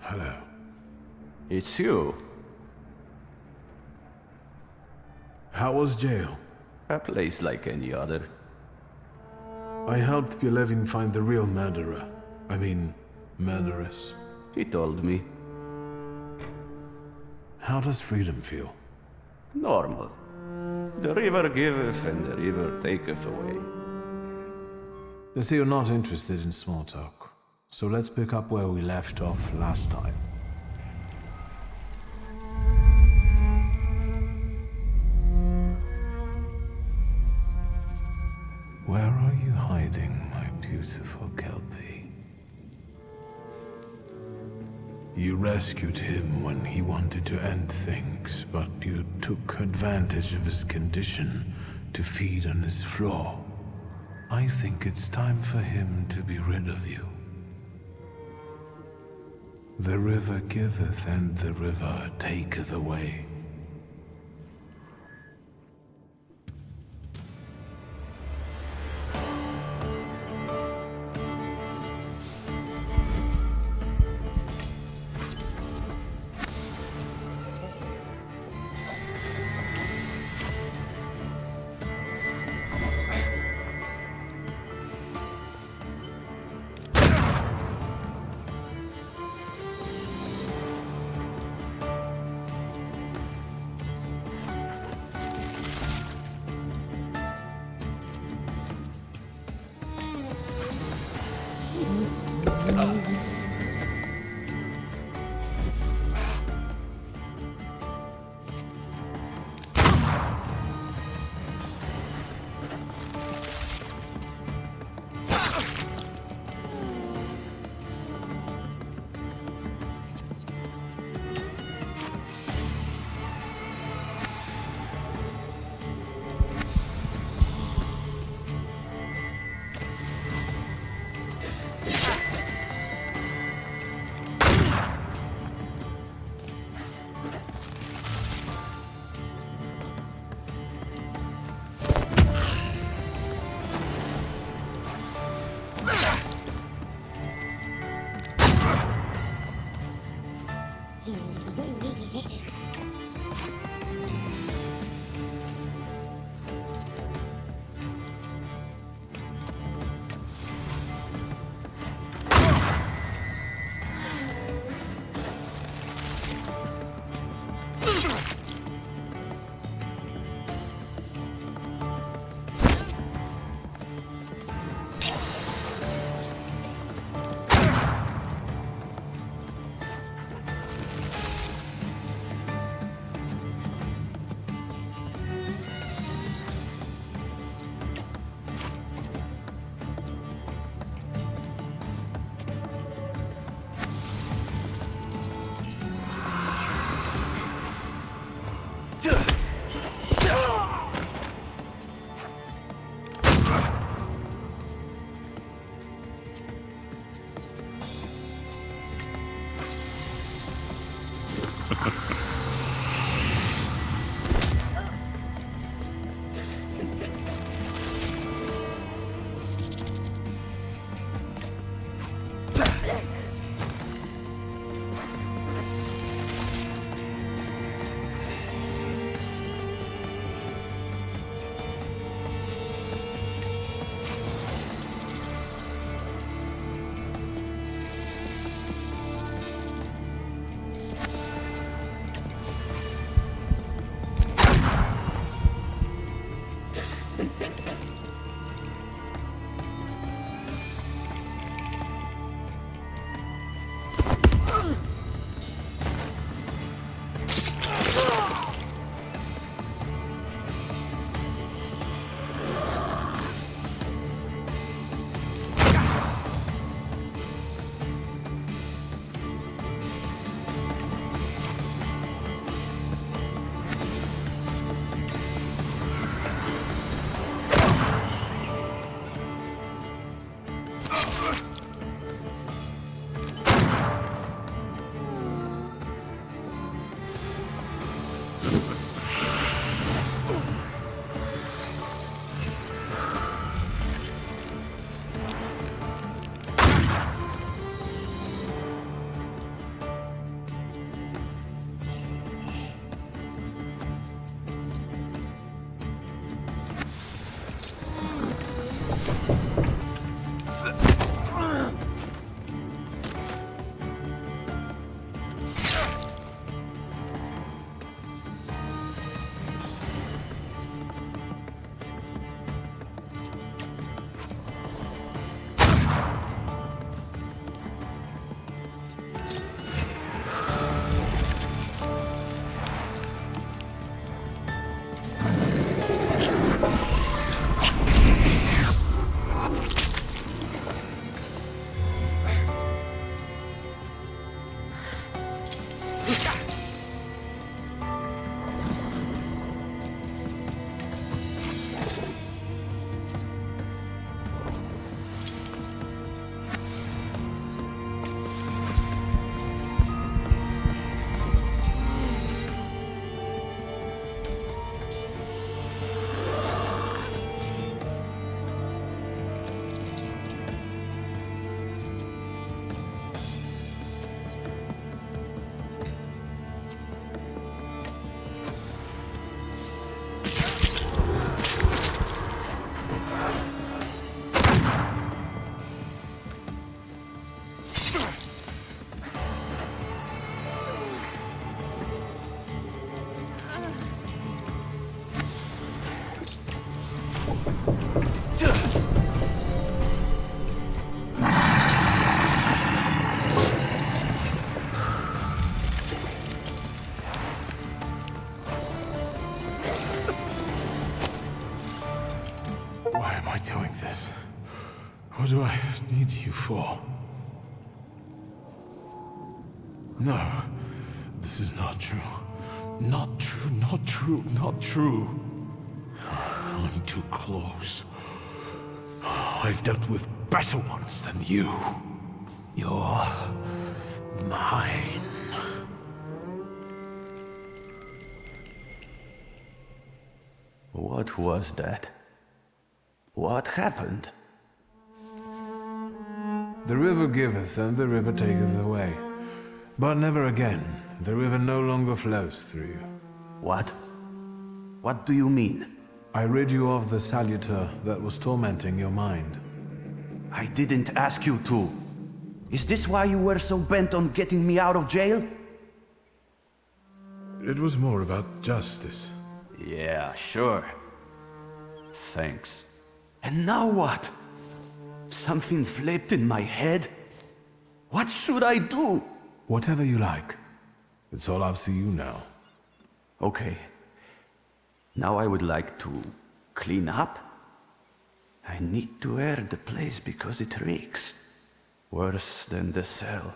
Hello. It's you. How was jail? A place like any other. I helped Belevin find the real murderer. I mean, murderess. He told me. How does freedom feel? Normal. The river giveth and the river taketh away. I see you're not interested in small talk. So let's pick up where we left off last time. Where are you hiding, my beautiful Kelpie? You rescued him when he wanted to end things, but you took advantage of his condition to feed on his flaw. I think it's time for him to be rid of you. The river giveth and the river taketh away. I doing this? What do I need you for? No, this is not true. Not true, not true, not true. I'm too close. I've dealt with better ones than you. You're mine. What was that? What happened? The river giveth and the river taketh away. But never again. The river no longer flows through you. What? What do you mean? I rid you of the salutor that was tormenting your mind. I didn't ask you to. Is this why you were so bent on getting me out of jail? It was more about justice. Yeah, sure. Thanks. And now what? Something flipped in my head? What should I do? Whatever you like. It's all up to you now. Okay. Now I would like to clean up. I need to air the place because it reeks. Worse than the cell.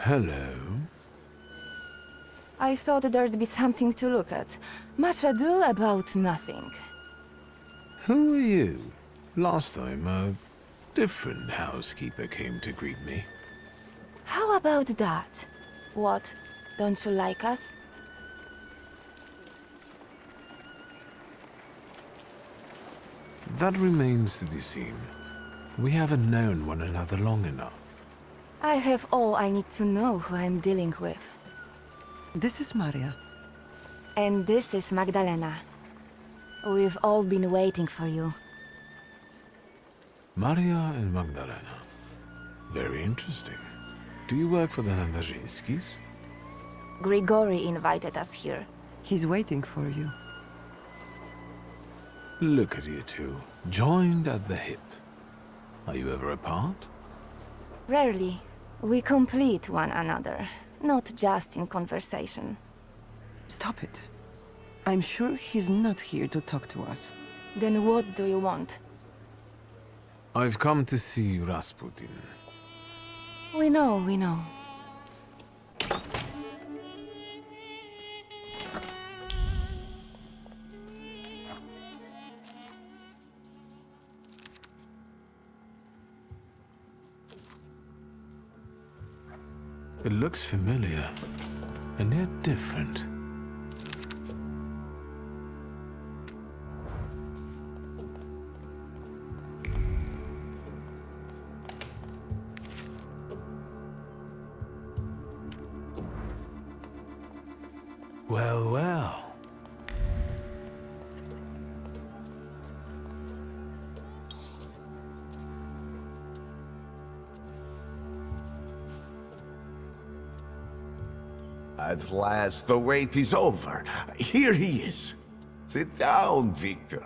Hello. I thought there'd be something to look at. Much ado about nothing. Who are you? Last time, a different housekeeper came to greet me. How about that? What? Don't you like us? That remains to be seen. We haven't known one another long enough. I have all I need to know who I'm dealing with. This is Maria. And this is Magdalena. We've all been waiting for you. Maria and Magdalena. Very interesting. Do you work for the Nandarzinskis? Grigori invited us here. He's waiting for you. Look at you two, joined at the hip. Are you ever apart? Rarely. We complete one another, not just in conversation. Stop it. I'm sure he's not here to talk to us. Then what do you want? I've come to see Rasputin. We know, we know. It looks familiar, and yet different. Well, well. At last, the wait is over. Here he is. Sit down, Victor.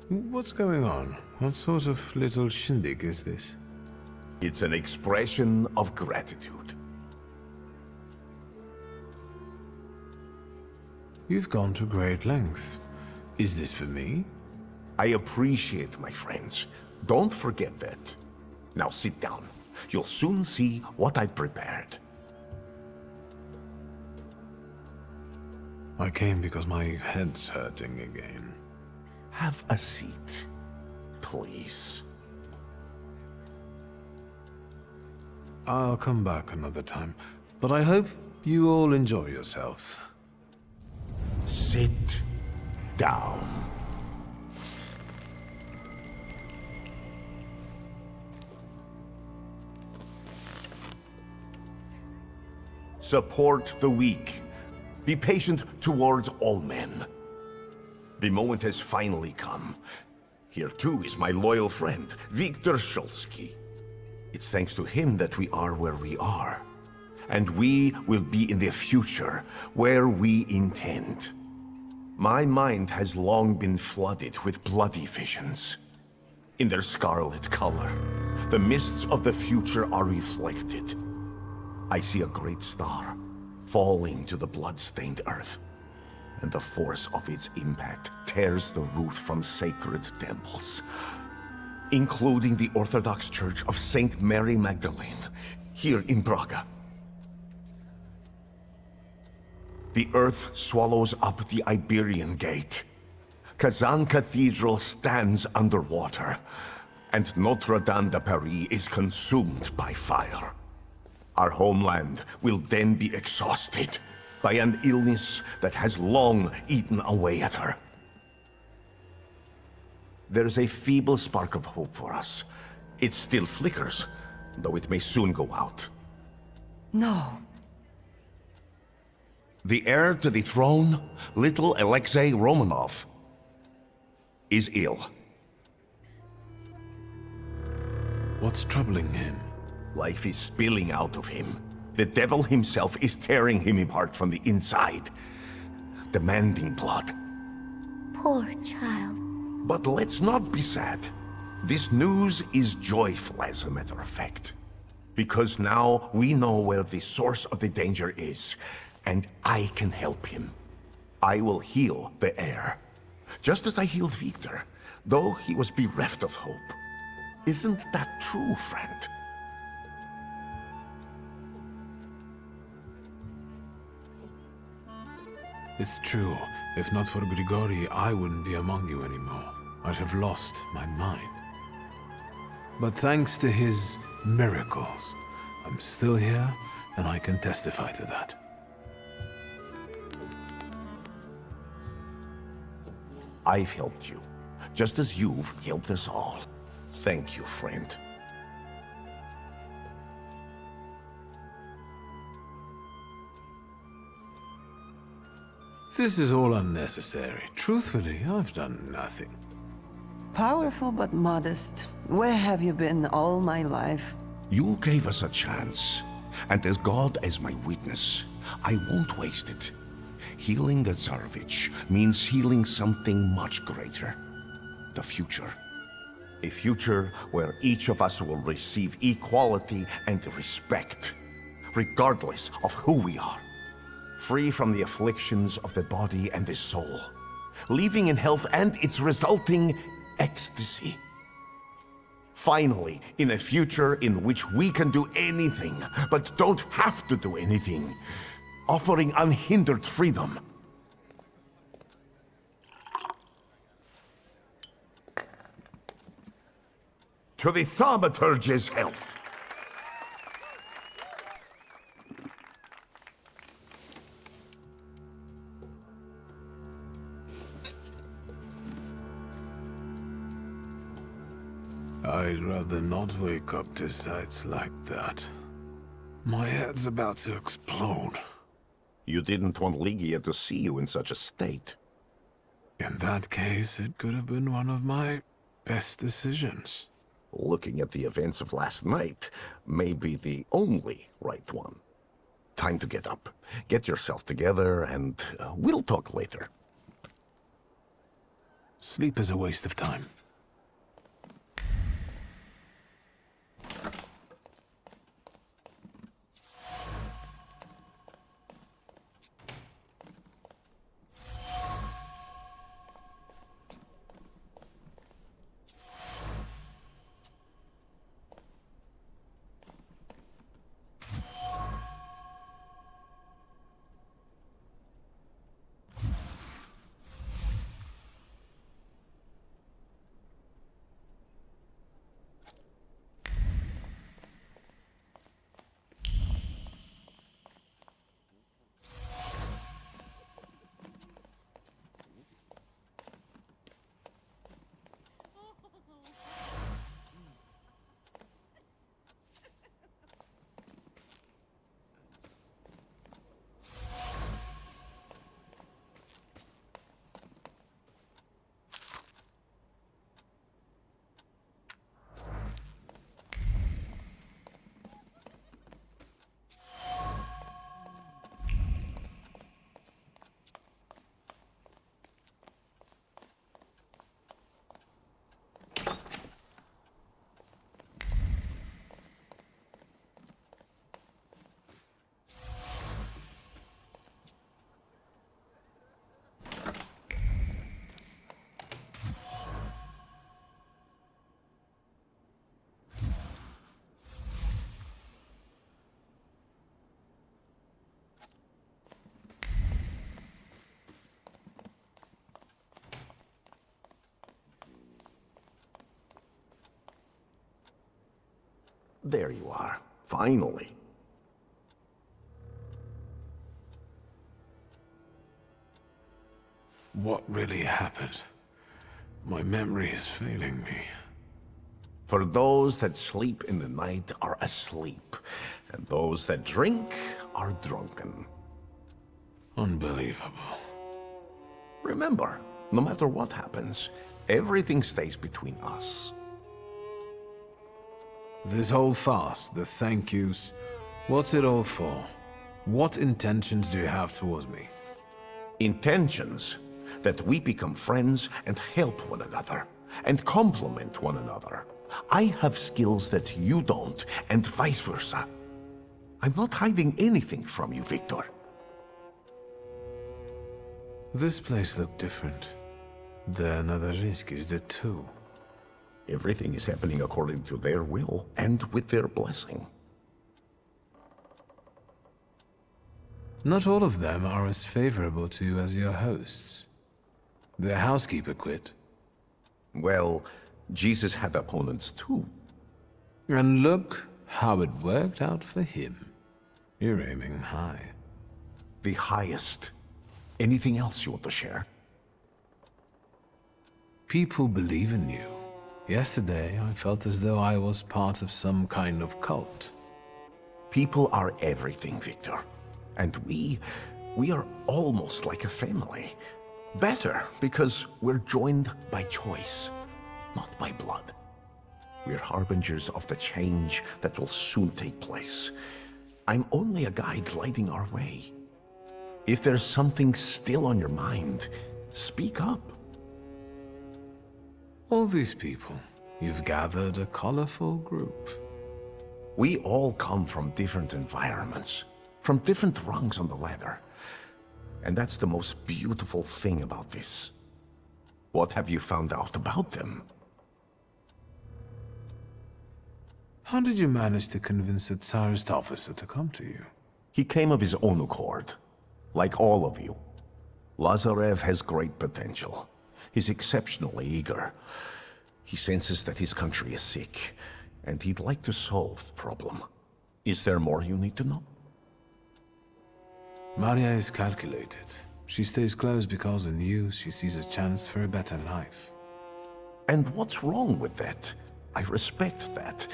What's going on? What sort of little shindig is this? It's an expression of gratitude. You've gone to great lengths. Is this for me? I appreciate my friends. Don't forget that. Now sit down. You'll soon see what I prepared. I came because my head's hurting again. Have a seat, please. I'll come back another time, but I hope you all enjoy yourselves. Sit down. Support the weak. Be patient towards all men. The moment has finally come. Here too is my loyal friend, Viktor Shulsky. It's thanks to him that we are where we are. And we will be in the future, where we intend. My mind has long been flooded with bloody visions. In their scarlet color, the mists of the future are reflected. I see a great star falling to the blood-stained earth, and the force of its impact tears the roof from sacred temples, including the Orthodox Church of Saint Mary Magdalene, here in Braga. The earth swallows up the Iberian Gate. Kazan Cathedral stands underwater, and Notre Dame de Paris is consumed by fire. Our homeland will then be exhausted by an illness that has long eaten away at her. There's a feeble spark of hope for us. It still flickers, though it may soon go out. No. The heir to the throne, little Alexei Romanov, is ill. What's troubling him? Life is spilling out of him. The devil himself is tearing him apart from the inside, demanding blood. Poor child. But let's not be sad. This news is joyful, as a matter of fact. Because now we know where the source of the danger is, and I can help him. I will heal the heir, just as I healed Victor, though he was bereft of hope. Isn't that true, friend? It's true. If not for Grigori, I wouldn't be among you anymore. I'd have lost my mind. But thanks to his miracles, I'm still here, and I can testify to that. I've helped you, just as you've helped us all. Thank you, friend. This is all unnecessary. Truthfully, I've done nothing. Powerful but modest. Where have you been all my life? You gave us a chance, and as God as my witness, I won't waste it. Healing the Tsarevich means healing something much greater. The future. A future where each of us will receive equality and respect, regardless of who we are. Free from the afflictions of the body and the soul, living in health and its resulting ecstasy. Finally, in a future in which we can do anything, but don't have to do anything, offering unhindered freedom. To the Thaumaturge's health. I'd rather not wake up to sights like that. My head's about to explode. You didn't want Ligia to see you in such a state. In that case, it could have been one of my best decisions. Looking at the events of last night may be the only right one. Time to get up. Get yourself together, and we'll talk later. Sleep is a waste of time. There you are, finally. What really happened? My memory is failing me. For those that sleep in the night are asleep, and those that drink are drunken. Unbelievable. Remember, no matter what happens, everything stays between us. This whole farce, the thank yous, what's it all for? What intentions do you have towards me? Intentions that we become friends and help one another, and complement one another. I have skills that you don't, and vice versa. I'm not hiding anything from you, Victor. This place looked different. The Nadarzinskis did too. Everything is happening according to their will, and with their blessing. Not all of them are as favorable to you as your hosts. The housekeeper quit. Well, Jesus had opponents too. And look how it worked out for him. You're aiming high. The highest. Anything else you want to share? People believe in you. Yesterday, I felt as though I was part of some kind of cult. People are everything, Victor. And we are almost like a family. Better, because we're joined by choice, not by blood. We're harbingers of the change that will soon take place. I'm only a guide lighting our way. If there's something still on your mind, speak up. All these people, you've gathered a colorful group. We all come from different environments, from different rungs on the ladder. And that's the most beautiful thing about this. What have you found out about them? How did you manage to convince a Tsarist officer to come to you? He came of his own accord, like all of you. Lazarev has great potential. He's exceptionally eager. He senses that his country is sick, and he'd like to solve the problem. Is there more you need to know? Maria is calculated. She stays close because in you she sees a chance for a better life. And what's wrong with that? I respect that.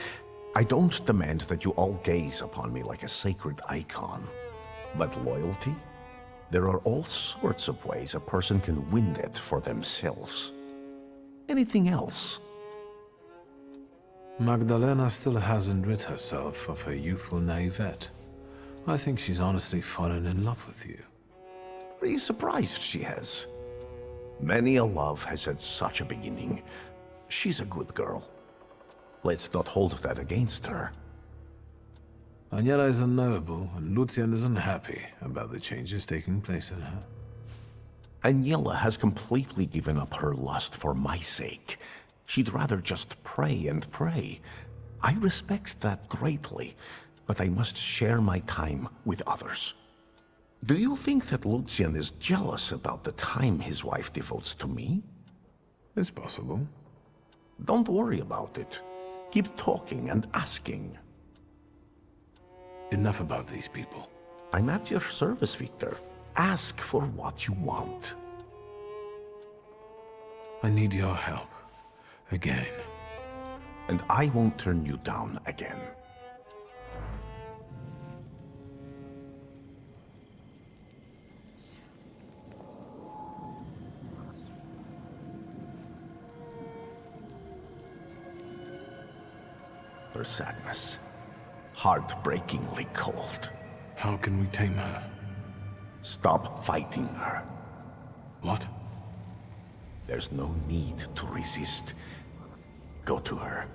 I don't demand that you all gaze upon me like a sacred icon. But loyalty? There are all sorts of ways a person can win that for themselves. Anything else? Magdalena still hasn't rid herself of her youthful naivete. I think she's honestly fallen in love with you. Are you surprised she has? Many a love has had such a beginning. She's a good girl. Let's not hold that against her. Aniela is unknowable, and Lucian is unhappy about the changes taking place in her. Aniela has completely given up her lust for my sake. She'd rather just pray and pray. I respect that greatly, but I must share my time with others. Do you think that Lucian is jealous about the time his wife devotes to me? It's possible. Don't worry about it. Keep talking and asking. Enough about these people. I'm at your service, Victor. Ask for what you want. I need your help. Again. And I won't turn you down again. Her sadness. Heartbreakingly cold. How can we tame her? Stop fighting her. What? There's no need to resist. Go to her.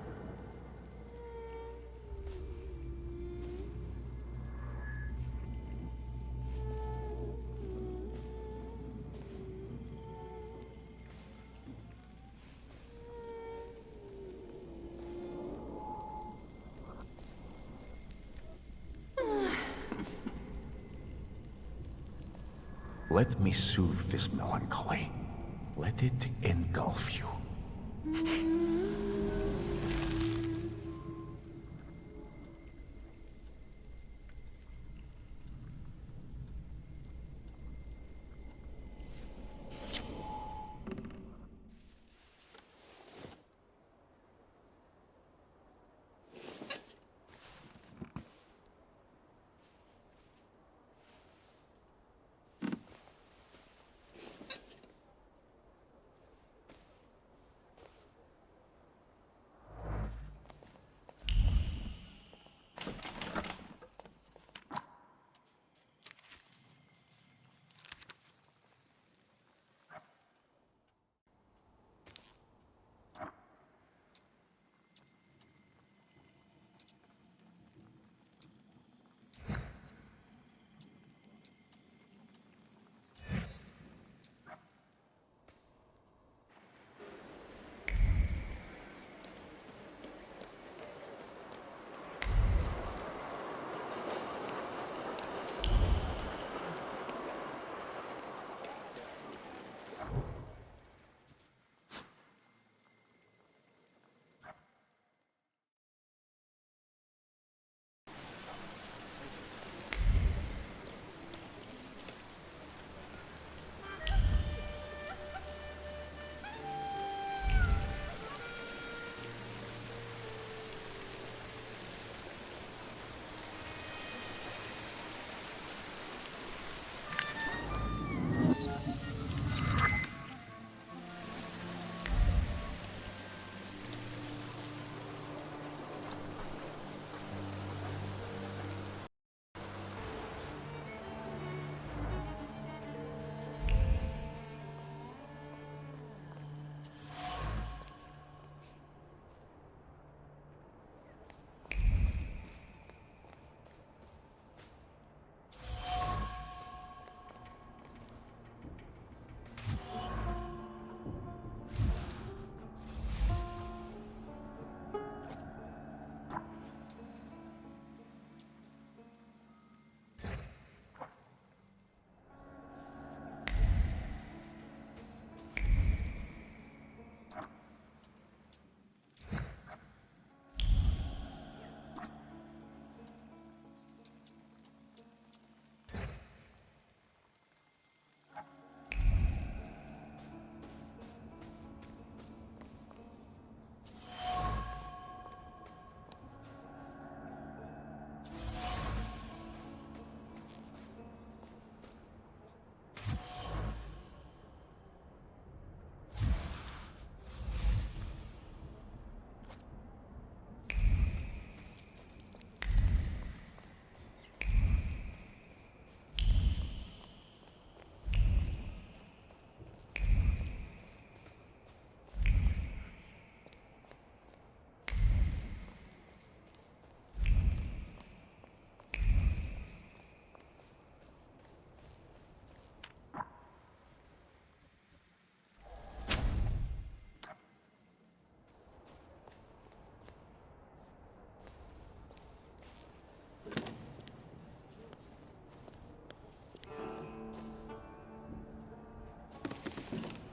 Let me soothe this melancholy. Let it engulf you.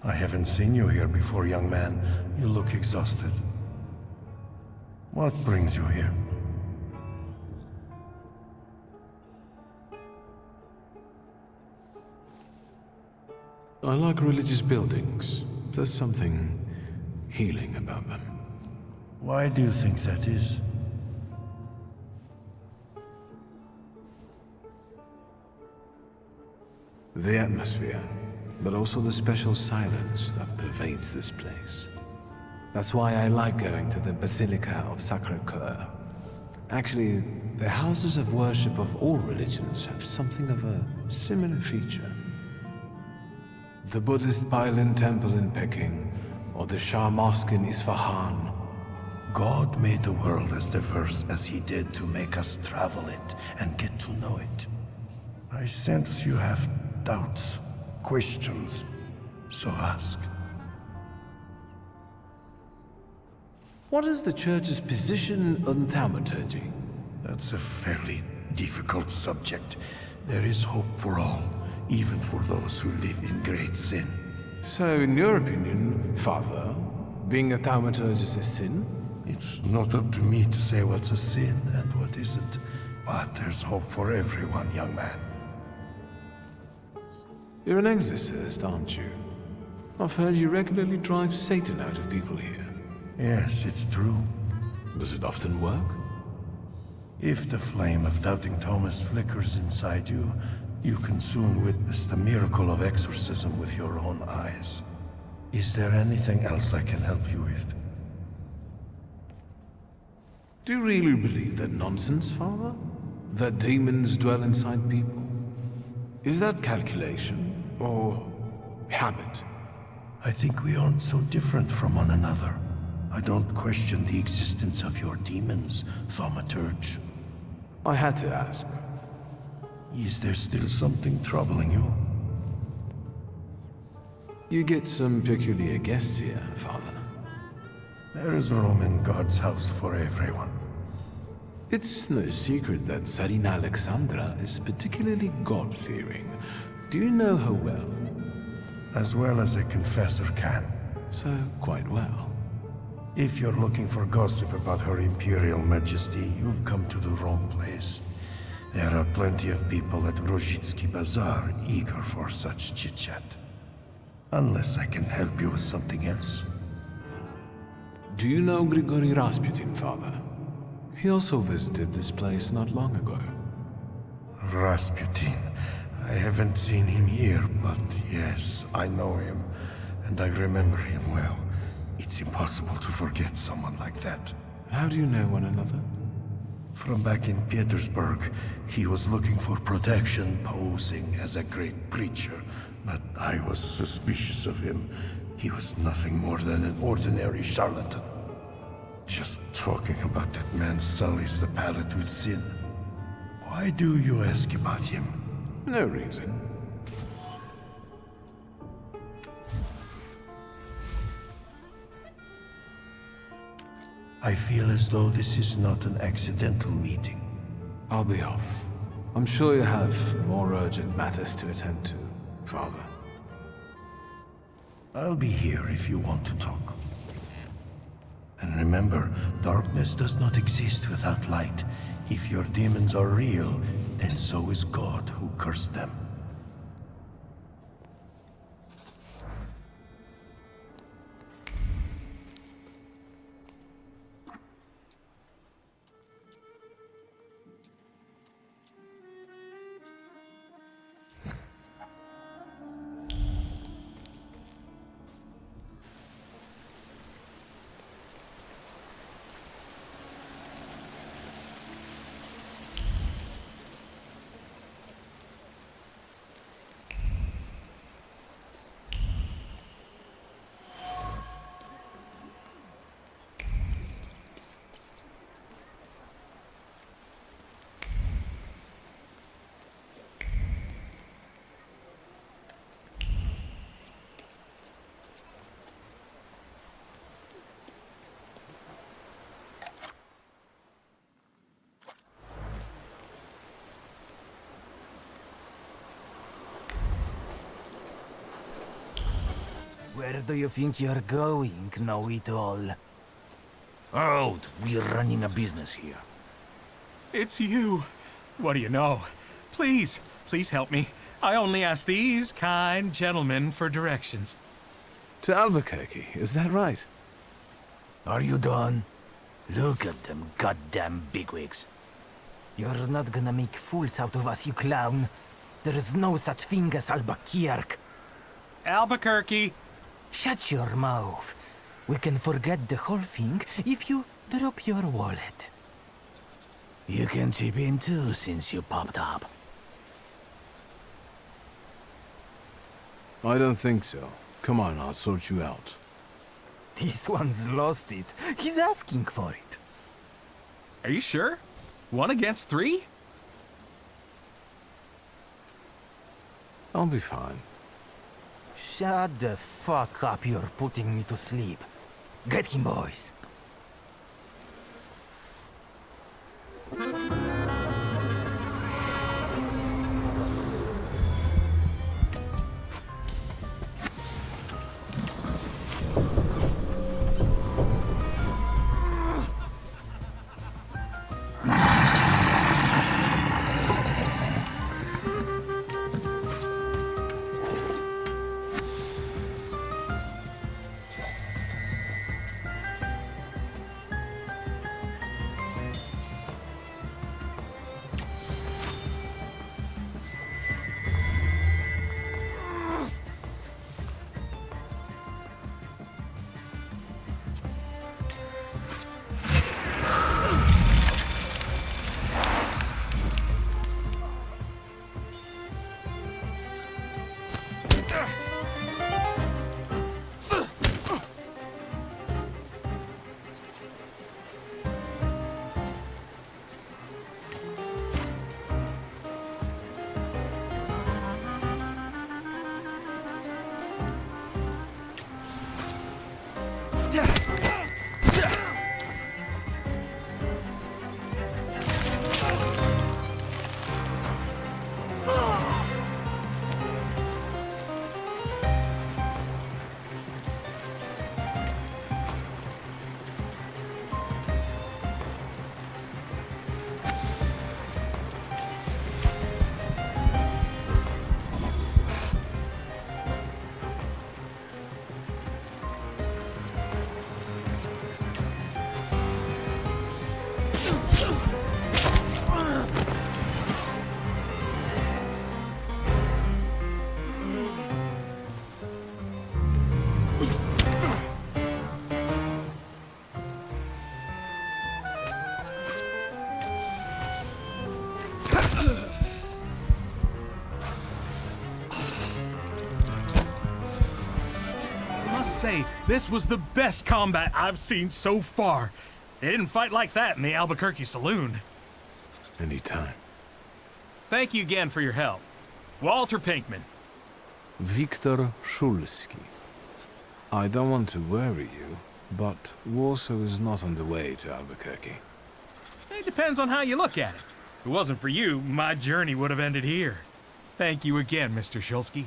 I haven't seen you here before, young man. You look exhausted. What brings you here? I like religious buildings. There's something healing about them. Why do you think that is? The atmosphere, but also the special silence that pervades this place. That's why I like going to the Basilica of Sacré-Cœur. Actually, the houses of worship of all religions have something of a similar feature. The Buddhist Bailin Temple in Peking, or the Shah Mosque in Isfahan. God made the world as diverse as he did to make us travel it and get to know it. I sense you have doubts, questions, so ask. What is the Church's position on Thaumaturge? That's a fairly difficult subject. There is hope for all, even for those who live in great sin. So, in your opinion, Father, being a Thaumaturge is a sin? It's not up to me to say what's a sin and what isn't, but there's hope for everyone, young man. You're an exorcist, aren't you? I've heard you regularly drive Satan out of people here. Yes, it's true. Does it often work? If the flame of doubting Thomas flickers inside you, you can soon witness the miracle of exorcism with your own eyes. Is there anything else I can help you with? Do you really believe that nonsense, Father? That demons dwell inside people? Is that calculation or habit? I think we aren't so different from one another. I don't question the existence of your demons, Thaumaturge. I had to ask. Is there still something troubling you? You get some peculiar guests here, Father. There is room in God's house for everyone. It's no secret that Tsarina Alexandra is particularly God-fearing. Do you know her well? As well as a confessor can. So, quite well. If you're looking for gossip about Her Imperial Majesty, you've come to the wrong place. There are plenty of people at Rozhitsky Bazaar eager for such chit-chat. Unless I can help you with something else. Do you know Grigory Rasputin, Father? He also visited this place not long ago. Rasputin. I haven't seen him here, but yes, I know him, and I remember him well. It's impossible to forget someone like that. How do you know one another? From back in Petersburg, he was looking for protection, posing as a great preacher, but I was suspicious of him. He was nothing more than an ordinary charlatan. Just talking about that man sullies the palate with sin. Why do you ask about him? No reason. I feel as though this is not an accidental meeting. I'll be off. I'm sure you have more urgent matters to attend to, Father. I'll be here if you want to talk. And remember, darkness does not exist without light. If your demons are real, then so is God who cursed them. do you think you're going, know-it-all? Oh, we're running a business here. It's you. What do you know? Please, please help me. I only ask these kind gentlemen for directions. To Albuquerque, is that right? Are you done? Look at them goddamn bigwigs. You're not gonna make fools out of us, you clown. There is no such thing as Albuquerque. Albuquerque! Shut your mouth. We can forget the whole thing if you drop your wallet. You can chip in too since you popped up. I don't think so. Come on, I'll sort you out. This one's lost it. He's asking for it. Are you sure? 1 against 3? I'll be fine. Shut the fuck up, you're putting me to sleep. Get him, boys. Say, this was the best combat I've seen so far. They didn't fight like that in the Albuquerque saloon. Anytime. Thank you again for your help. Walter Pinkman. Wiktor Szulski. I don't want to worry you, but Warsaw is not on the way to Albuquerque. It depends on how you look at it. If it wasn't for you, my journey would have ended here. Thank you again, Mr. Szulski.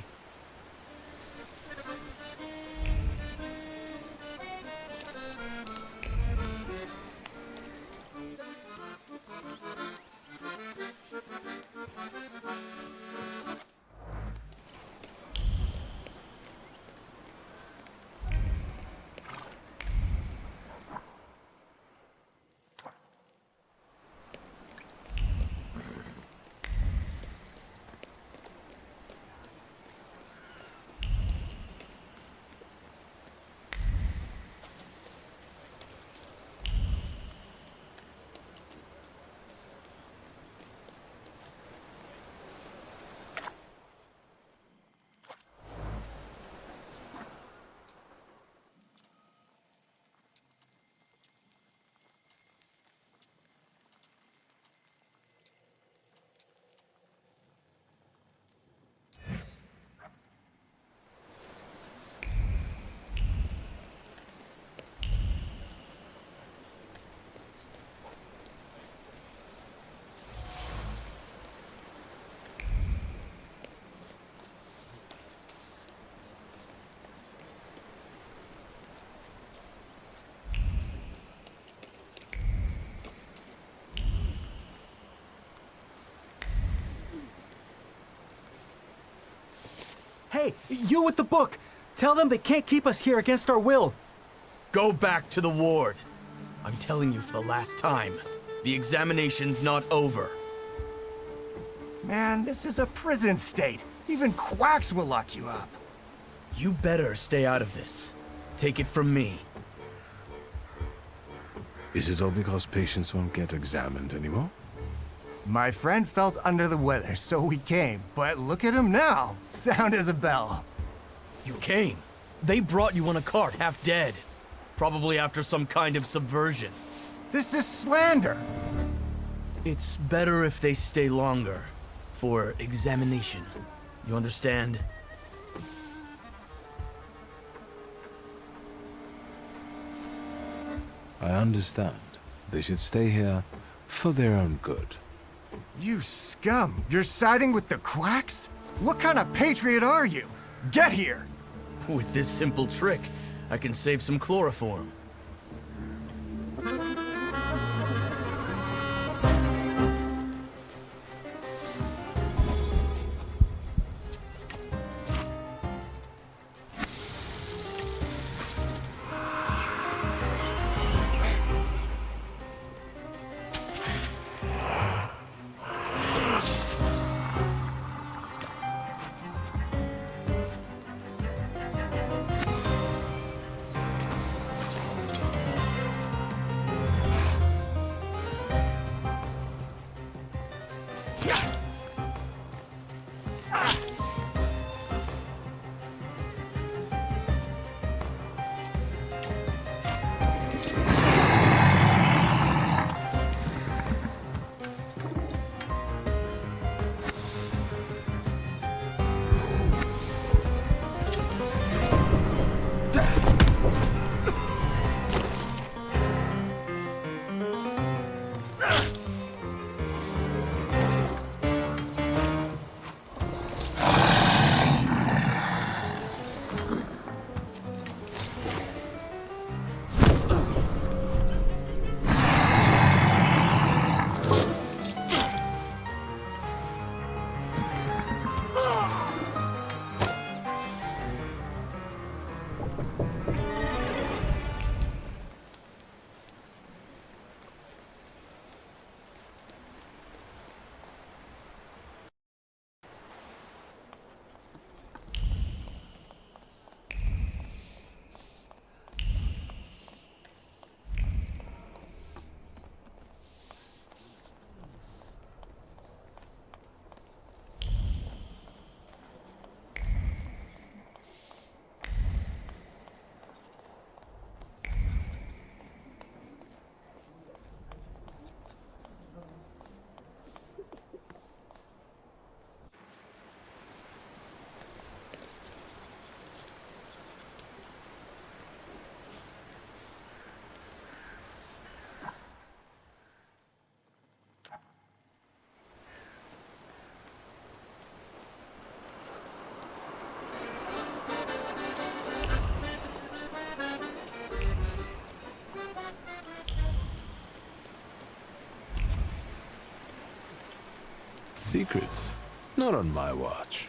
Hey, you with the book! Tell them they can't keep us here against our will! Go back to the ward. I'm telling you for the last time, the examination's not over. Man, this is a prison state. Even quacks will lock you up. You better stay out of this. Take it from me. Is it all because patients won't get examined anymore? My friend felt under the weather, so we came. But look at him now. Sound as a bell. You came. They brought you on a cart, half dead. Probably after some kind of subversion. This is slander. It's better if they stay longer. For examination. You understand? I understand. They should stay here for their own good. You scum. You're siding with the quacks? What kind of patriot are you? Get here! With this simple trick, I can save some chloroform. Secrets? Not on my watch.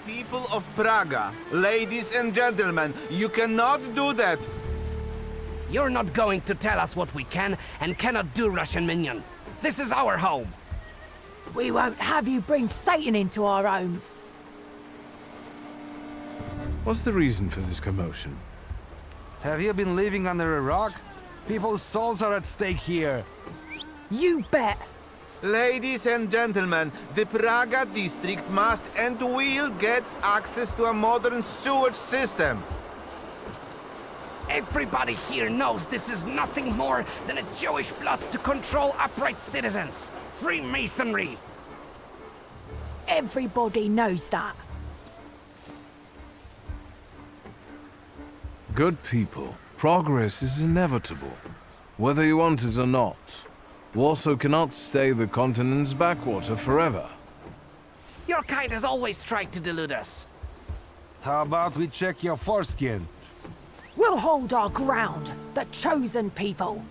People of Praga, ladies and gentlemen, you cannot do that! You're not going to tell us what we can and cannot do, Russian minion. This is our home. We won't have you bring Satan into our homes. What's the reason for this commotion? Have you been living under a rock? People's souls are at stake here. You bet. Ladies and gentlemen, the Praga district must and will get access to a modern sewage system. Everybody here knows this is nothing more than a Jewish plot to control upright citizens. Freemasonry. Everybody knows that. Good people, progress is inevitable, whether you want it or not. Warsaw cannot stay the continent's backwater forever. Your kind has always tried to delude us. How about we check your foreskin? We'll hold our ground, the chosen people.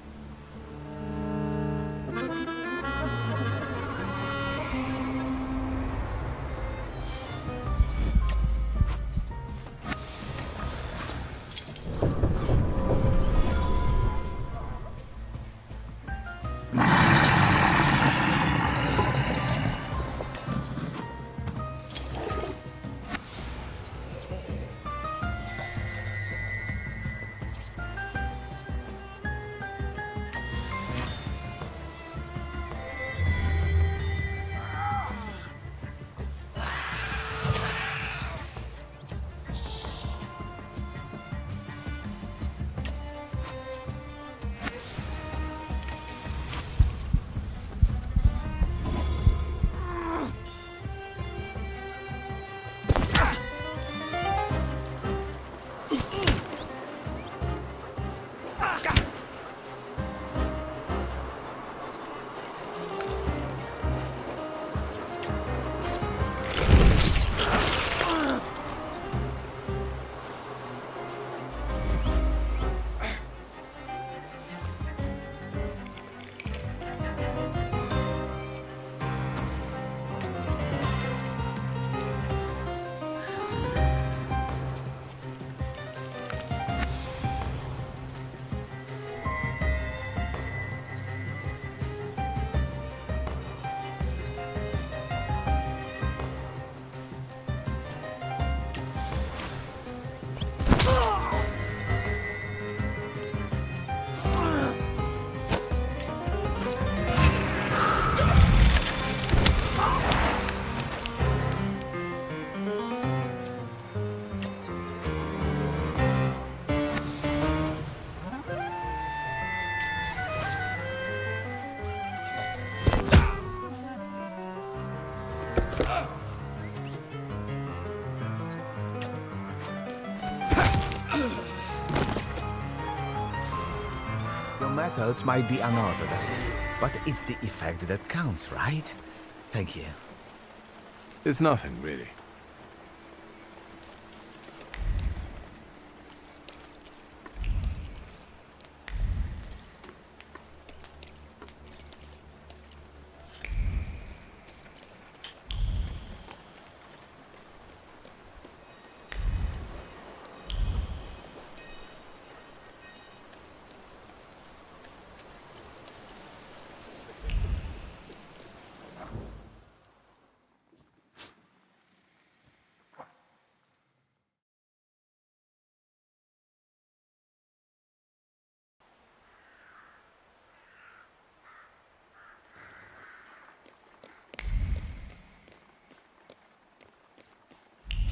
Your methods might be unorthodox, but it's the effect that counts, right? Thank you. It's nothing, really.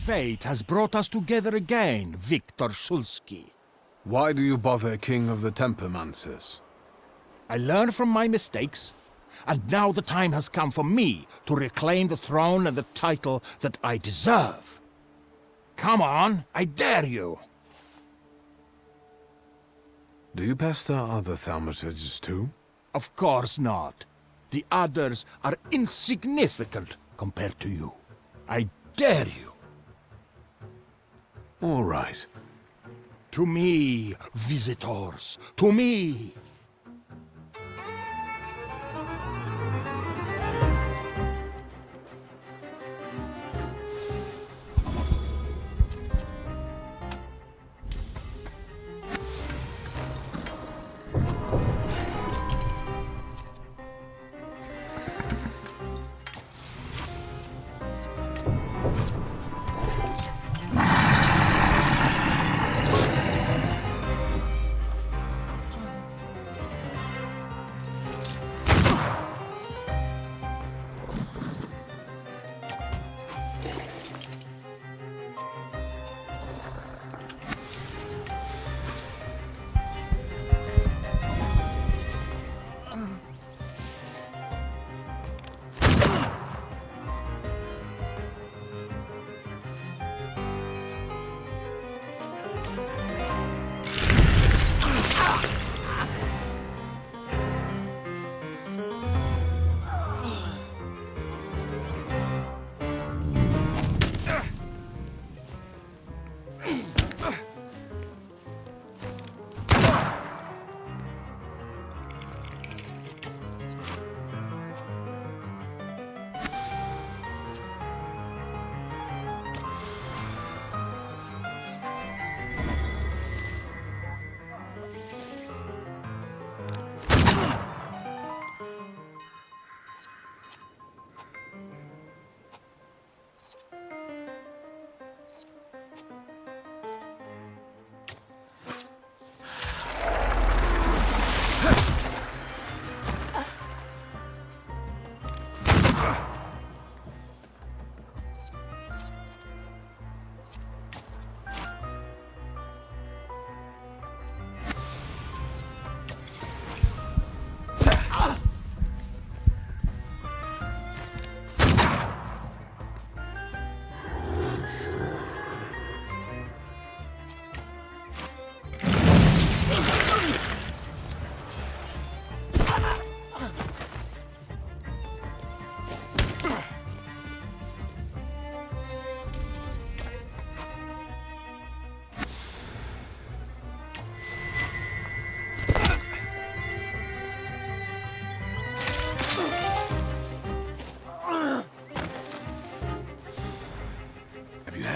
Fate has brought us together again, Victor Szulski. Why do you bother, King of the Tempermancers? I learned from my mistakes, and now the time has come for me to reclaim the throne and the title that I deserve. Come on, I dare you! Do you pester other Thaumaturges too? Of course not. The others are insignificant compared to you. I dare you. All right. To me, visitors, to me!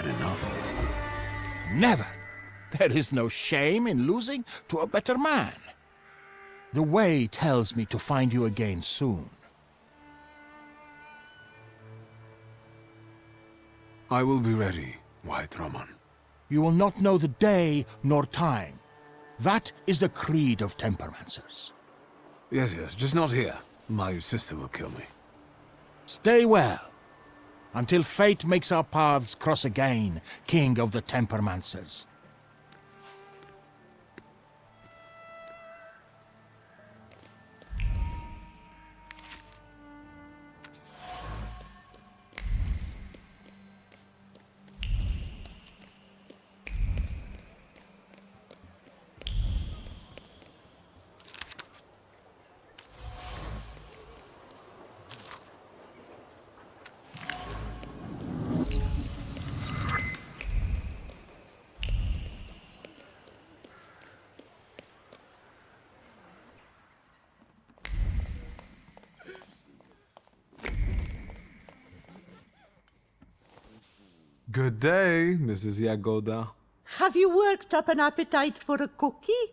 been enough. Never. There is no shame in losing to a better man. The way tells me to find you again soon. I will be ready, White Roman. You will not know the day nor time. That is the creed of Tempermancers. Yes, just not here. My sister will kill me. Stay well, until fate makes our paths cross again, King of the Tempermancers. Good day, Mrs. Yagoda. Have you worked up an appetite for a cookie?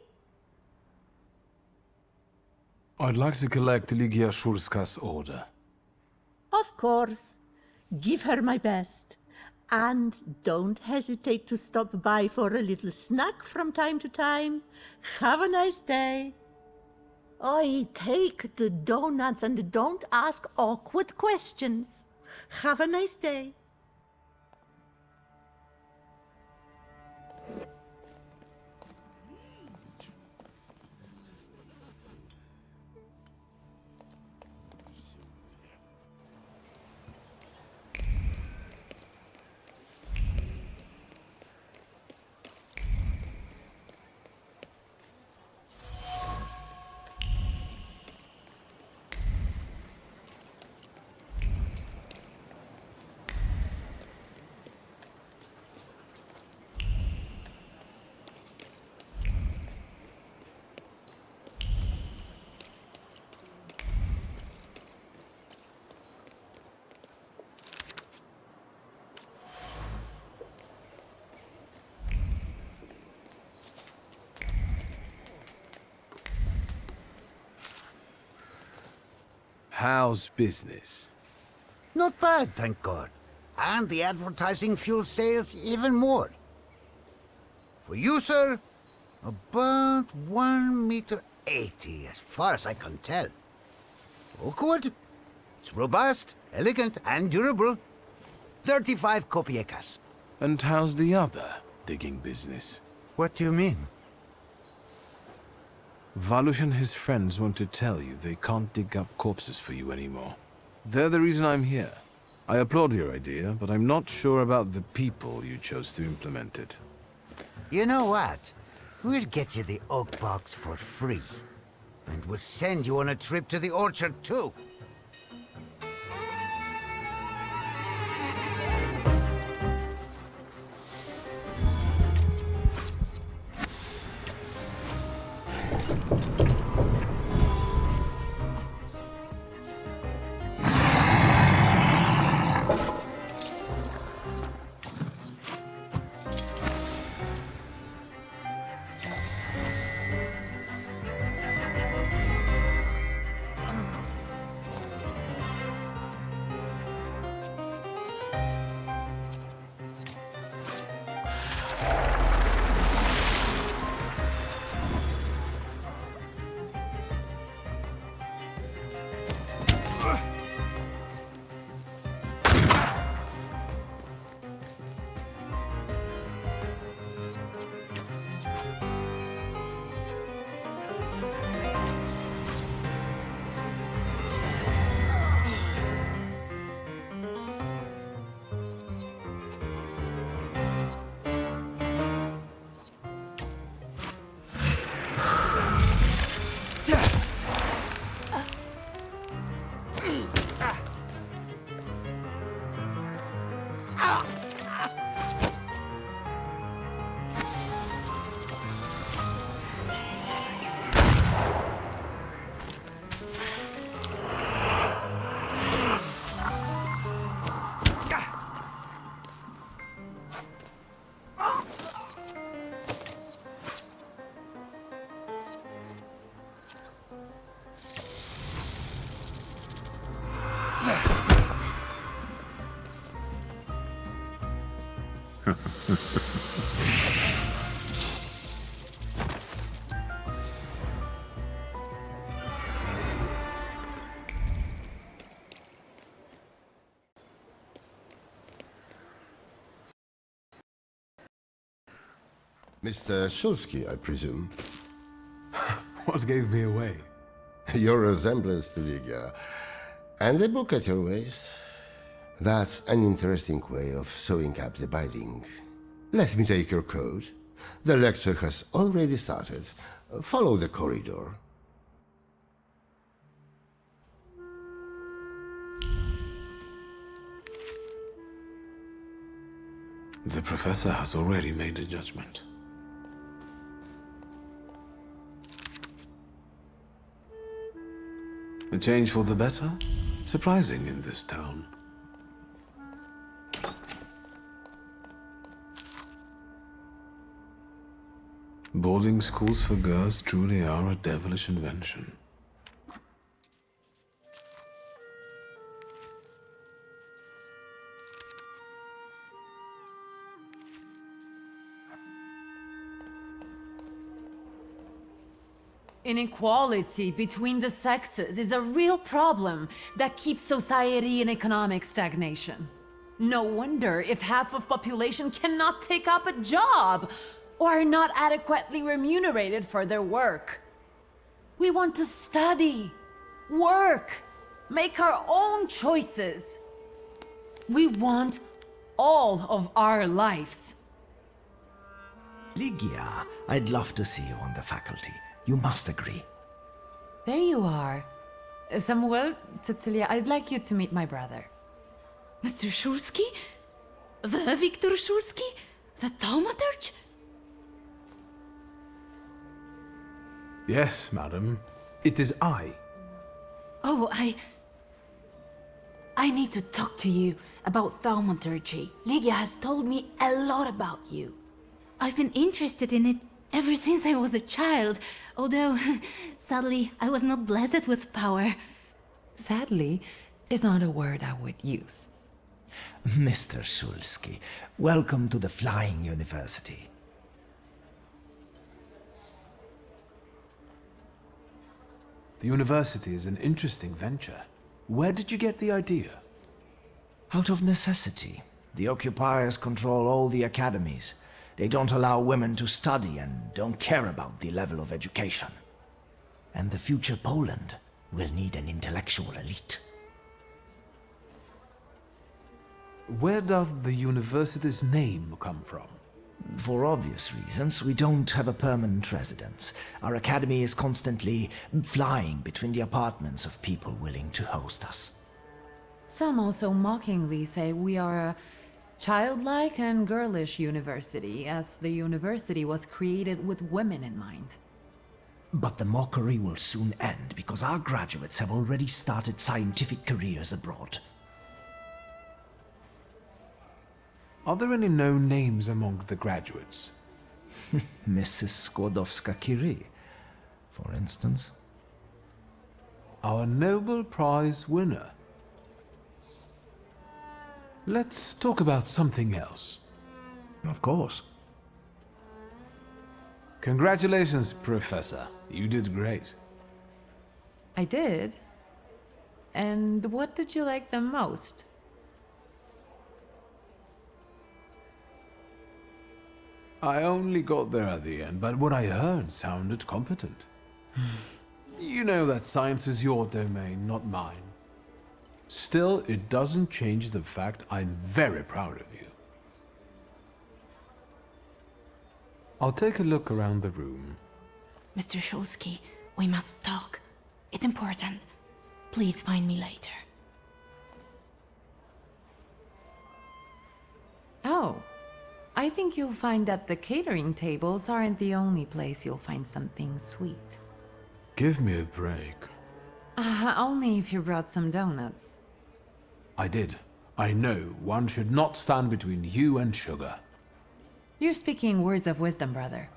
I'd like to collect Ligia Shurska's order. Of course. Give her my best. And don't hesitate to stop by for a little snack from time to time. Have a nice day. Oi, take the donuts and don't ask awkward questions. Have a nice day. How's business? Not bad, thank God. And the advertising fuels sales even more. For you, sir, about 1 meter 80, as far as I can tell. Oakwood? It's robust, elegant, and durable. 35 kopiekas. And how's the other digging business? What do you mean? Valush and his friends want to tell you they can't dig up corpses for you anymore. They're the reason I'm here. I applaud your idea, but I'm not sure about the people you chose to implement it. You know what? We'll get you the oak box for free. And we'll send you on a trip to the orchard, too. Mr. Shulsky, I presume. What gave me away? Your resemblance to Ligia. And the book at your waist. That's an interesting way of sewing up the binding. Let me take your coat. The lecture has already started. Follow the corridor. The professor has already made a judgment. A change for the better? Surprising in this town. Boarding schools for girls truly are a devilish invention. Inequality between the sexes is a real problem that keeps society in economic stagnation. No wonder if half of population cannot take up a job or are not adequately remunerated for their work. We want to study, work, make our own choices. We want all of our lives. Ligia, I'd love to see you on the faculty. You must agree. There you are. Samuel, Cecilia, I'd like you to meet my brother. Mr. Shulsky? The Victor Shulsky? The Thaumaturge? Yes, madam. It is I. Oh, I need to talk to you about Thaumaturge. Ligia has told me a lot about you. I've been interested in it ever since I was a child, although, sadly, I was not blessed with power. Sadly is not a word I would use. Mr. Shulsky, welcome to the Flying University. The university is an interesting venture. Where did you get the idea? Out of necessity. The occupiers control all the academies. They don't allow women to study and don't care about the level of education. And the future Poland will need an intellectual elite. Where does the university's name come from? For obvious reasons, we don't have a permanent residence. Our academy is constantly flying between the apartments of people willing to host us. Some also mockingly say we are a childlike and girlish university, as the university was created with women in mind. But the mockery will soon end because our graduates have already started scientific careers abroad. Are there any known names among the graduates? Mrs. Skłodowska-Curie, for instance. Our Nobel Prize winner. Let's talk about something else. Of course. Congratulations, Professor. You did great. I did? And what did you like the most? I only got there at the end, but what I heard sounded competent. You know that science is your domain, not mine. Still, it doesn't change the fact I'm very proud of you. I'll take a look around the room. Mr. Shulsky, we must talk. It's important. Please find me later. Oh, I think you'll find that the catering tables aren't the only place you'll find something sweet. Give me a break. Only if you brought some donuts. I did. I know one should not stand between you and sugar. You're speaking words of wisdom, brother.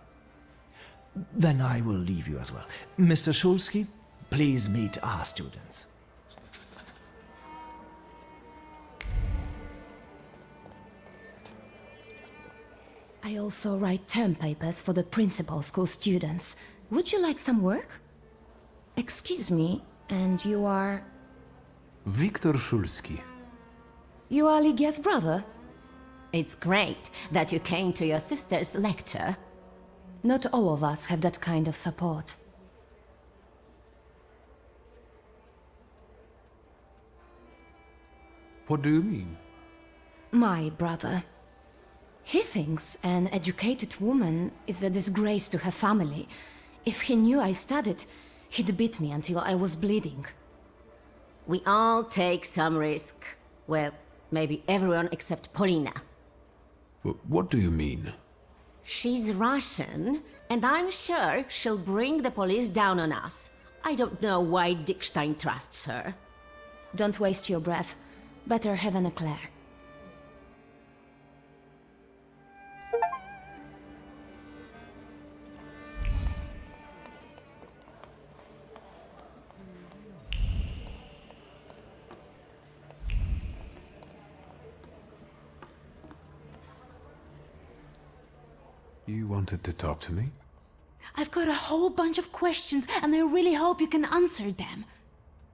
Then I will leave you as well. Mr. Shulsky, please meet our students. I also write term papers for the principal school students. Would you like some work? Excuse me, and you are... Wiktor Szulski. You are Ligia's brother? It's great that you came to your sister's lecture. Not all of us have that kind of support. What do you mean? My brother. He thinks an educated woman is a disgrace to her family. If he knew I studied, he'd beat me until I was bleeding. We all take some risk. Well, maybe everyone except Polina. What do you mean? She's Russian, and I'm sure she'll bring the police down on us. I don't know why Dickstein trusts her. Don't waste your breath. Better have an eclair. You wanted to talk to me? I've got a whole bunch of questions, and I really hope you can answer them.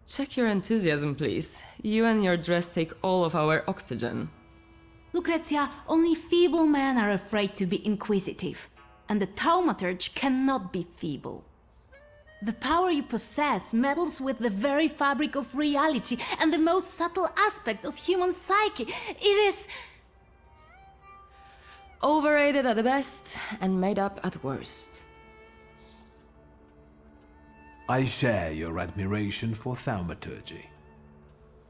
Check your enthusiasm, please. You and your dress take all of our oxygen. Lucrezia, only feeble men are afraid to be inquisitive, and the Thaumaturge cannot be feeble. The power you possess meddles with the very fabric of reality and the most subtle aspect of human psyche. It is... overrated at best and made up at worst. I share your admiration for Thaumaturge.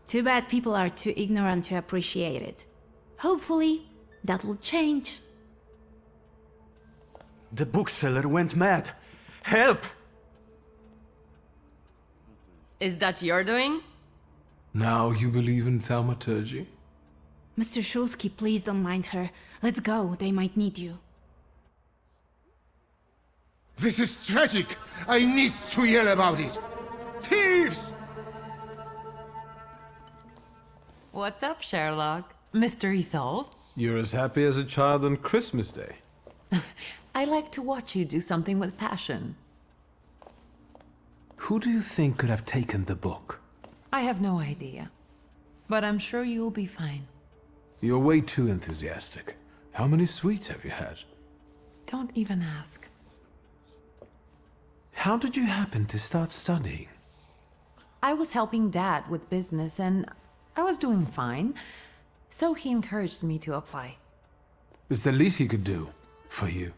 Too bad people are too ignorant to appreciate it. Hopefully, that will change. The bookseller went mad. Help! Is that your doing? Now you believe in Thaumaturge? Mr. Szulski, please don't mind her. Let's go, they might need you. This is tragic! I need to yell about it! Thieves! What's up, Sherlock? Mystery solved? You're as happy as a child on Christmas Day. I like to watch you do something with passion. Who do you think could have taken the book? I have no idea. But I'm sure you'll be fine. You're way too enthusiastic. How many sweets have you had? Don't even ask. How did you happen to start studying? I was helping Dad with business and I was doing fine. So he encouraged me to apply. It's the least he could do for you.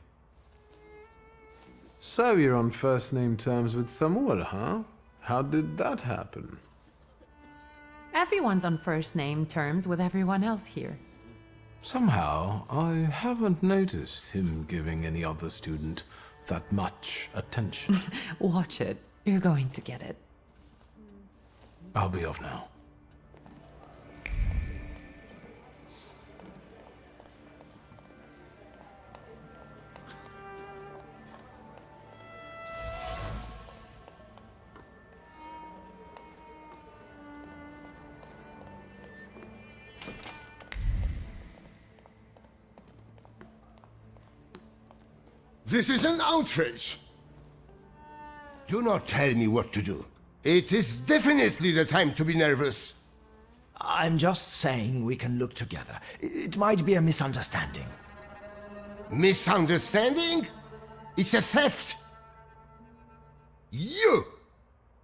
So you're on first-name terms with Samuel, huh? How did that happen? Everyone's on first-name terms with everyone else here. Somehow, I haven't noticed him giving any other student that much attention. Watch it. You're going to get it. I'll be off now. This is an outrage! Do not tell me what to do. It is definitely the time to be nervous. I'm just saying we can look together. It might be a misunderstanding. Misunderstanding? It's a theft! You!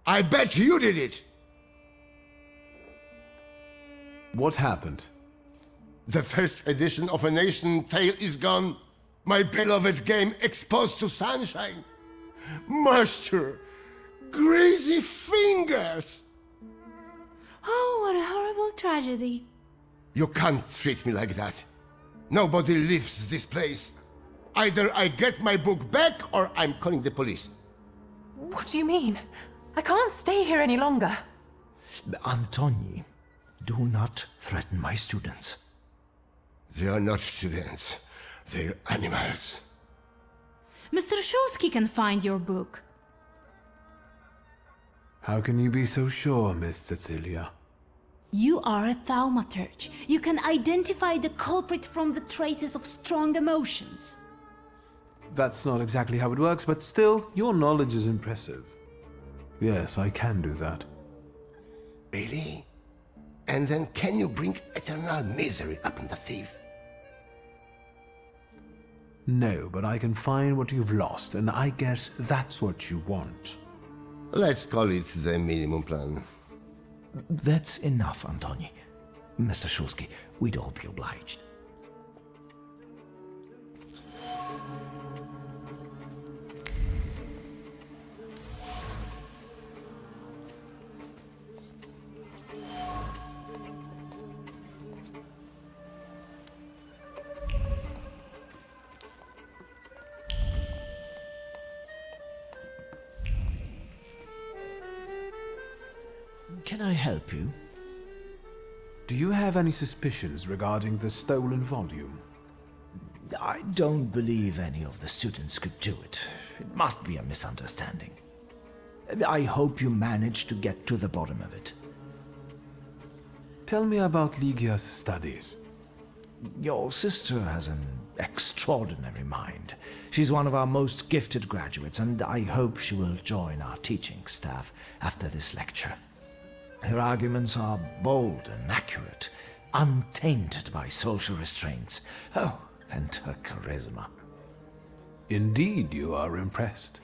I bet you did it! What happened? The first edition of A Nation Tale is gone. My beloved game exposed to sunshine. Master, greasy fingers! Oh, what a horrible tragedy. You can't treat me like that. Nobody leaves this place. Either I get my book back or I'm calling the police. What do you mean? I can't stay here any longer. Antoni, do not threaten my students. They are not students. They're animals. Mr. Szulski can find your book. How can you be so sure, Miss Cecilia? You are a Thaumaturge. You can identify the culprit from the traces of strong emotions. That's not exactly how it works, but still, your knowledge is impressive. Yes, I can do that. Really? And then can you bring eternal misery upon the thief? No, but I can find what you've lost, and I guess that's what you want. Let's call it the minimum plan. That's enough, Antoni. Mr. Shulsky, we'd all be obliged. Can I help you? Do you have any suspicions regarding the stolen volume? I don't believe any of the students could do it. It must be a misunderstanding. I hope you managed to get to the bottom of it. Tell me about Ligia's studies. Your sister has an extraordinary mind. She's one of our most gifted graduates, and I hope she will join our teaching staff after this lecture. Her arguments are bold and accurate, untainted by social restraints. Oh, and her charisma. Indeed, you are impressed.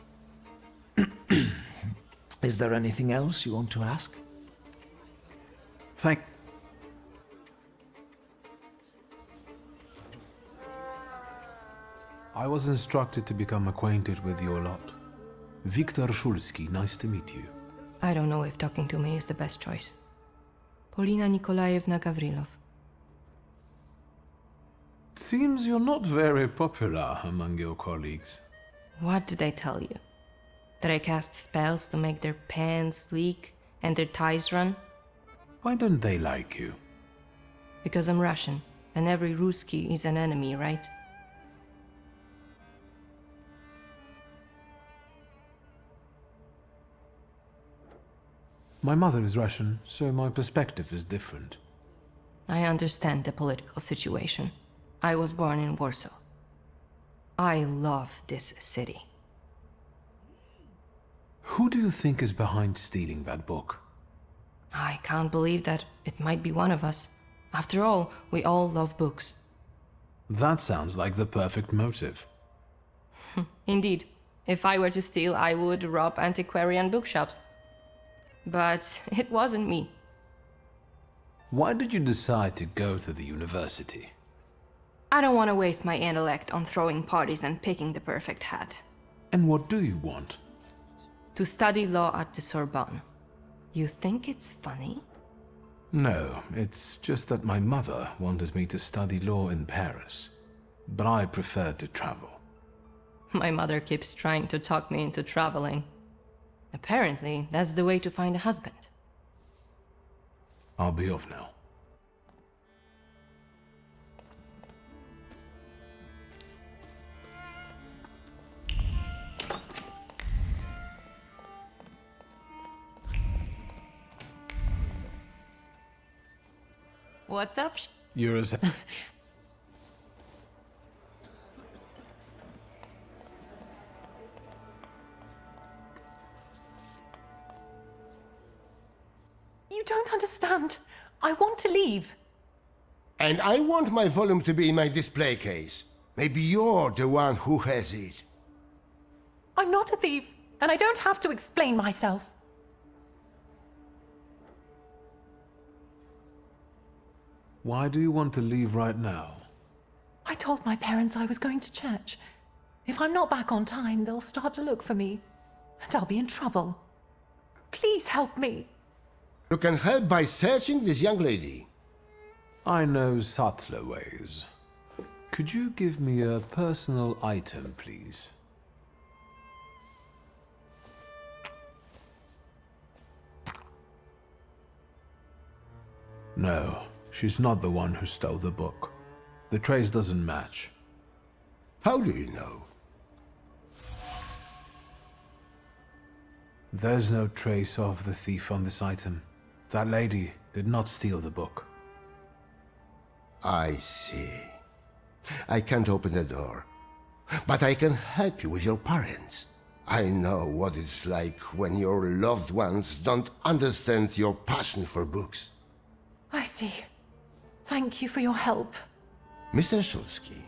Is there anything else you want to ask? I was instructed to become acquainted with your lot. Viktor Shulsky, nice to meet you. I don't know if talking to me is the best choice. Polina Nikolaevna Gavrilov. It seems you're not very popular among your colleagues. What did I tell you? That I cast spells to make their pants leak and their ties run? Why don't they like you? Because I'm Russian, and every Ruski is an enemy, right? My mother is Russian, so my perspective is different. I understand the political situation. I was born in Warsaw. I love this city. Who do you think is behind stealing that book? I can't believe that it might be one of us. After all, we all love books. That sounds like the perfect motive. Indeed. If I were to steal, I would rob antiquarian bookshops. But it wasn't me. Why did you decide to go to the university? I don't want to waste my intellect on throwing parties and picking the perfect hat. And what do you want? To study law at the Sorbonne. You think it's funny? No, it's just that my mother wanted me to study law in Paris. But I preferred to travel. My mother keeps trying to talk me into traveling. Apparently, that's the way to find a husband. I'll be off now. What's up? You're as... You don't understand. I want to leave. And I want my volume to be in my display case. Maybe you're the one who has it. I'm not a thief, and I don't have to explain myself. Why do you want to leave right now? I told my parents I was going to church. If I'm not back on time, they'll start to look for me, and I'll be in trouble. Please help me. You can help by searching this young lady. I know subtler ways. Could you give me a personal item, please? No, she's not the one who stole the book. The trace doesn't match. How do you know? There's no trace of the thief on this item. That lady, did not steal the book. I see. I can't open the door, but I can help you with your parents. I know what it's like when your loved ones don't understand your passion for books. I see. Thank you for your help. Mr. Szulski,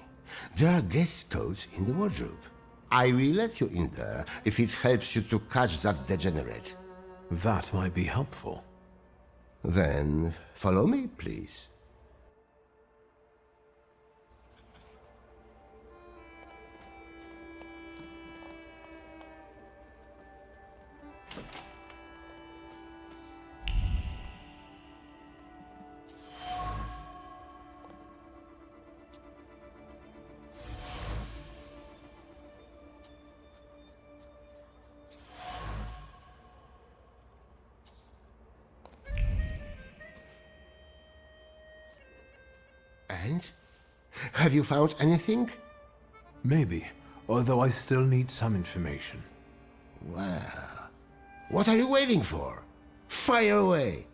there are guest codes in the wardrobe. I will let you in there if it helps you to catch that degenerate. That might be helpful. Then follow me, please. And? Have you found anything? Maybe, although I still need some information. Well, what are you waiting for? Fire away!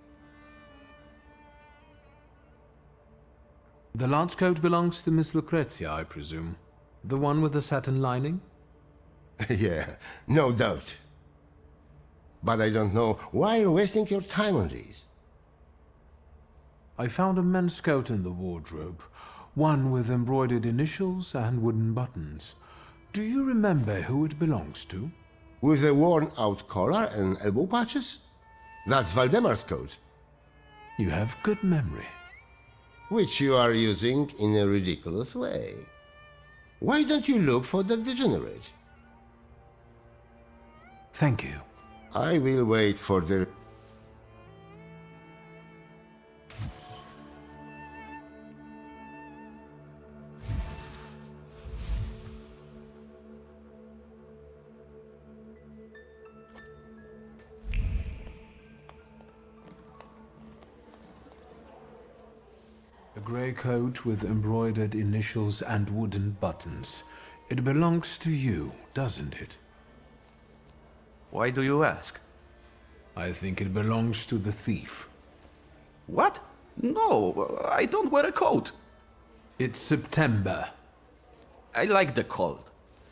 The large coat belongs to Miss Lucrezia, I presume. The one with the satin lining? Yeah, no doubt. But I don't know why you're wasting your time on these. I found a men's coat in the wardrobe, one with embroidered initials and wooden buttons. Do you remember who it belongs to? With a worn-out collar and elbow patches? That's Valdemar's coat. You have good memory. Which you are using in a ridiculous way. Why don't you look for the degenerate? Thank you. I will wait for the... A grey coat with embroidered initials and wooden buttons. It belongs to you, doesn't it? Why do you ask? I think it belongs to the thief. What? No, I don't wear a coat. It's September. I like the cold,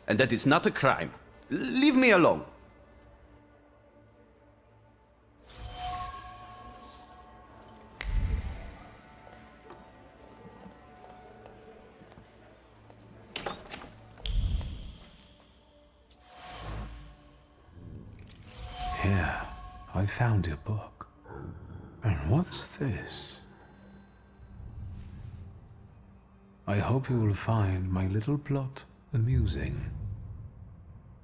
and that is not a crime. Leave me alone. Here, I found your book. And what's this? I hope you will find my little plot amusing.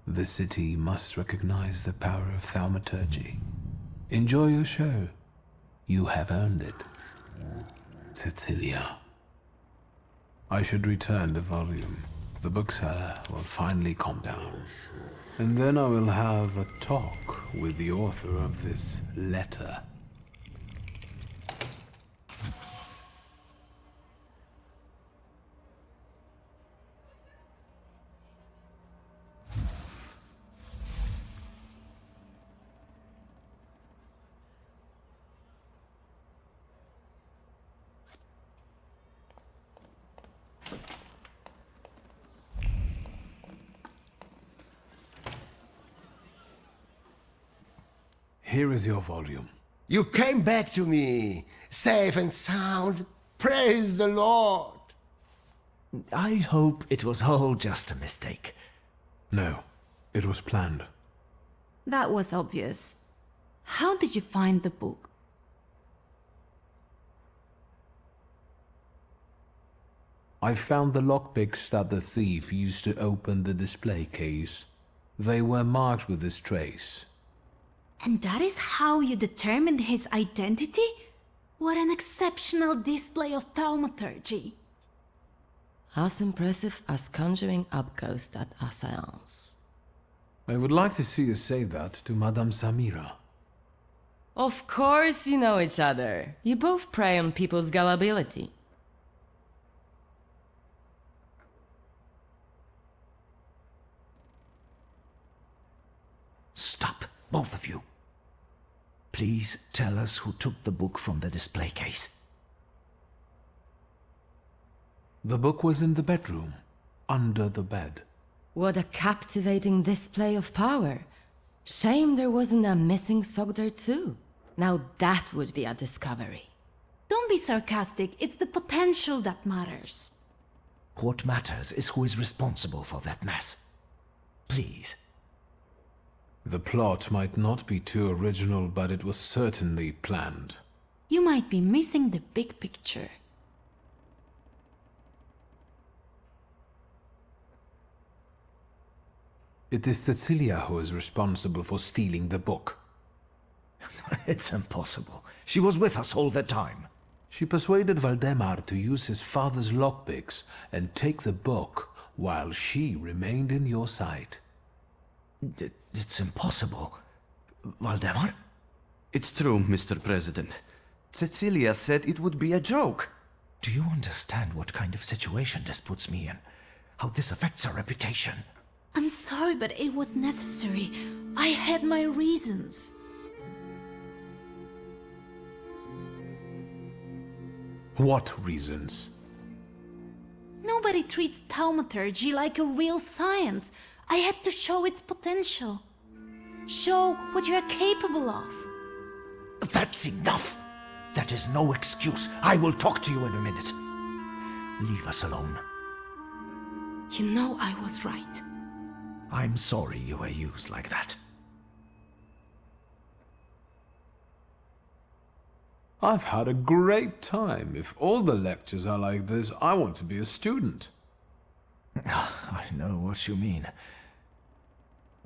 The city must recognize the power of Thaumaturge. Enjoy your show. You have earned it. Cecilia. I should return the volume. The bookseller will finally calm down. And then I will have a talk with the author of this letter. Here is your volume. You came back to me, safe and sound. Praise the Lord. I hope it was all just a mistake. No, it was planned. That was obvious. How did you find the book? I found the lockpicks that the thief used to open the display case. They were marked with this trace. And that is how you determined his identity? What an exceptional display of thaumaturgy. As impressive as conjuring up ghosts at a seance. I would like to see you say that to Madame Samira. Of course you know each other. You both prey on people's gullibility. Stop, both of you. Please tell us who took the book from the display case. The book was in the bedroom, under the bed. What a captivating display of power. Shame there wasn't a missing sock there too. Now that would be a discovery. Don't be sarcastic, it's the potential that matters. What matters is who is responsible for that mess. Please. The plot might not be too original, but it was certainly planned. You might be missing the big picture. It is Cecilia who is responsible for stealing the book. It's impossible. She was with us all the time. She persuaded Valdemar to use his father's lockpicks and take the book while she remained in your sight. It's impossible. Valdemar? It's true, Mr. President. Cecilia said it would be a joke. Do you understand what kind of situation this puts me in? How this affects our reputation? I'm sorry, but it was necessary. I had my reasons. What reasons? Nobody treats Thaumaturge like a real science. I had to show its potential. Show what you're capable of. That's enough! That is no excuse. I will talk to you in a minute. Leave us alone. You know I was right. I'm sorry you were used like that. I've had a great time. If all the lectures are like this, I want to be a student. I know what you mean.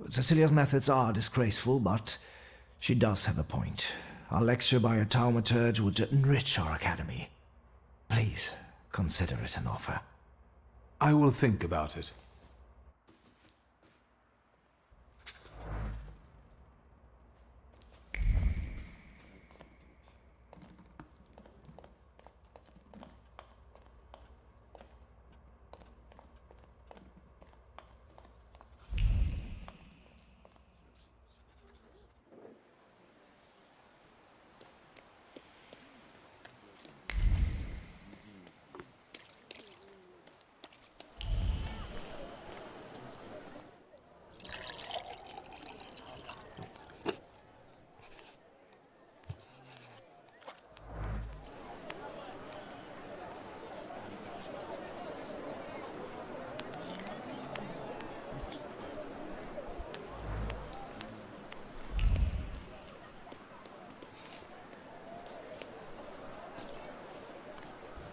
Cecilia's methods are disgraceful, but she does have a point. A lecture by a Thaumaturge would enrich our academy. Please, consider it an offer. I will think about it.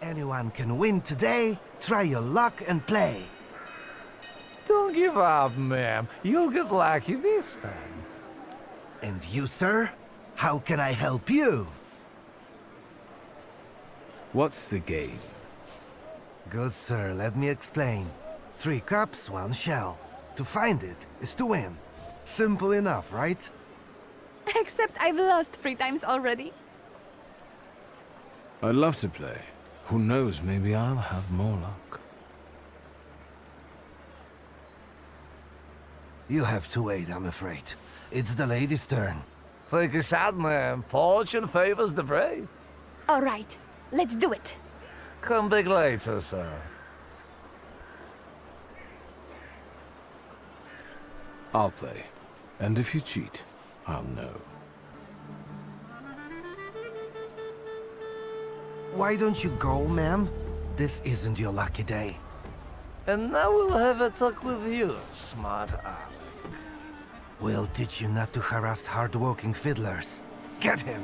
Anyone can win today. Try your luck and play. Don't give up, ma'am. You'll get lucky this time. And you, sir? How can I help you? What's the game? Good, sir. Let me explain. 3 cups, 1 shell. To find it is to win. Simple enough, right? Except I've lost 3 times already. I'd love to play. Who knows, maybe I'll have more luck. You have to wait, I'm afraid. It's the lady's turn. Take a shot, ma'am. Fortune favors the brave. All right, let's do it. Come back later, sir. I'll play. And if you cheat, I'll know. Why don't you go, ma'am? This isn't your lucky day. And now we'll have a talk with you, smart Alec. We'll teach you not to harass hard-working fiddlers. Get him!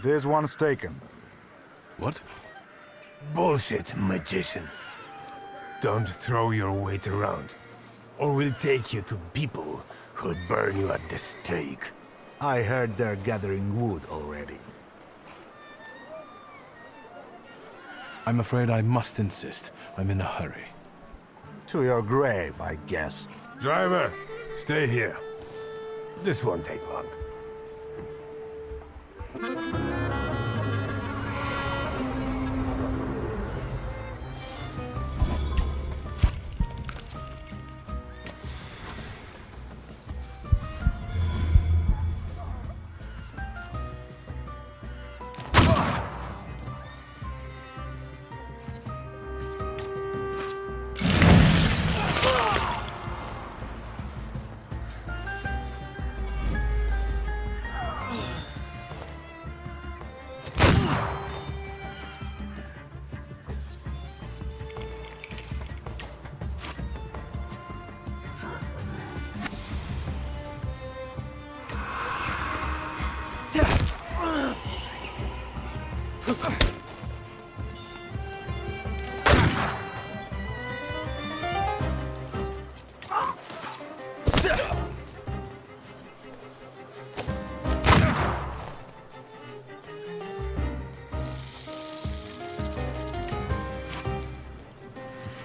This one's taken. What? Bullshit, magician. Don't throw your weight around, or we'll take you to people who'll burn you at the stake. I heard they're gathering wood already. I'm afraid I must insist. I'm in a hurry. To your grave, I guess. Driver, stay here. This won't take long.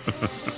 Ha ha ha.